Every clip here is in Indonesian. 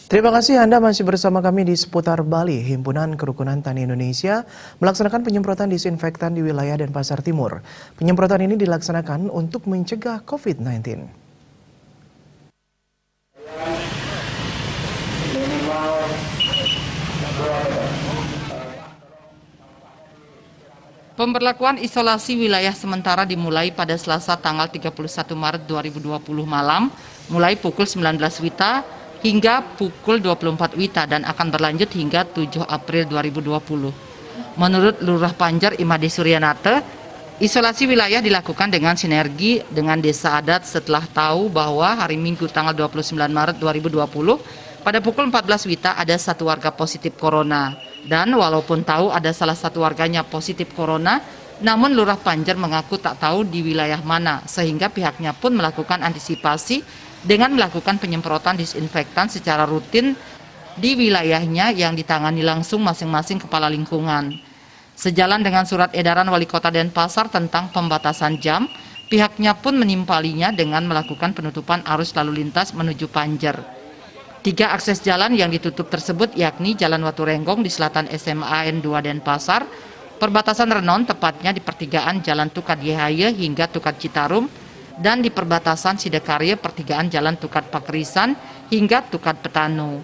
Terima kasih Anda masih bersama kami di Seputar Bali. Himpunan Kerukunan Tani Indonesia melaksanakan penyemprotan disinfektan di wilayah Denpasar Timur. Penyemprotan ini dilaksanakan untuk mencegah COVID-19. Pemberlakuan isolasi wilayah sementara dimulai pada Selasa tanggal 31 Maret 2020 malam, mulai pukul 19 WITA hingga pukul 24 WITA dan akan berlanjut hingga 7 April 2020. Menurut Lurah Panjer Imade Suryanate, isolasi wilayah dilakukan dengan sinergi dengan desa adat setelah tahu bahwa hari Minggu tanggal 29 Maret 2020 pada pukul 14 WITA ada satu warga positif corona. Dan walaupun tahu ada salah satu warganya positif corona, namun Lurah Panjer mengaku tak tahu di wilayah mana, sehingga pihaknya pun melakukan antisipasi dengan melakukan penyemprotan disinfektan secara rutin di wilayahnya yang ditangani langsung masing-masing kepala lingkungan. Sejalan dengan surat edaran Wali Kota Denpasar tentang pembatasan jam, pihaknya pun menimpalinya dengan melakukan penutupan arus lalu lintas menuju Panjer. 3 akses jalan yang ditutup tersebut yakni Jalan Watu Renggong di selatan SMA N2 Denpasar, perbatasan Renon tepatnya di pertigaan Jalan Tukat Yehaya hingga Tukat Citarum, dan di perbatasan Sidekarya pertigaan Jalan Tukat Pakrisan hingga Tukat Petanu.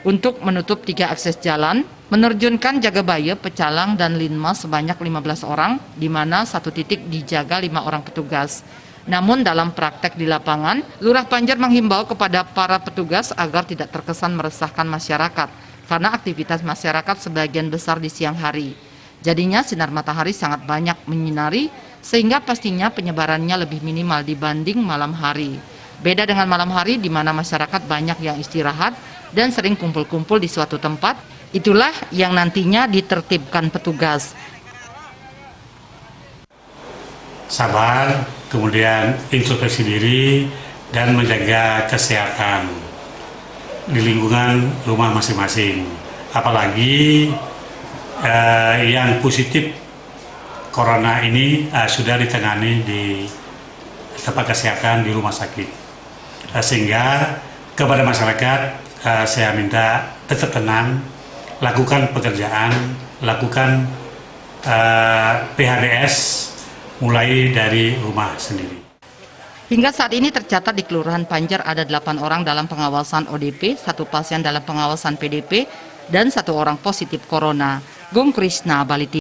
Untuk menutup 3 akses jalan, menerjunkan Jagabaya, Pecalang, dan Linmas sebanyak 15 orang, di mana satu titik dijaga 5 orang petugas. Namun dalam praktek di lapangan, Lurah Panjer menghimbau kepada para petugas agar tidak terkesan meresahkan masyarakat, karena aktivitas masyarakat sebagian besar di siang hari. Jadinya sinar matahari sangat banyak menyinari, sehingga pastinya penyebarannya lebih minimal dibanding malam hari. Beda dengan malam hari di mana masyarakat banyak yang istirahat dan sering kumpul-kumpul di suatu tempat, itulah yang nantinya ditertibkan petugas. Sabar, kemudian introspeksi diri dan menjaga kesehatan di lingkungan rumah masing-masing. Apalagi yang positif corona ini sudah ditangani di tempat kesehatan di rumah sakit. Sehingga kepada masyarakat saya minta tetap tenang, lakukan pekerjaan, lakukan PHBS mulai dari rumah sendiri. Hingga saat ini tercatat di Kelurahan Panjer ada 8 orang dalam pengawasan ODP, 1 pasien dalam pengawasan PDP, dan 1 orang positif corona. Gung Krisna, Bali TV.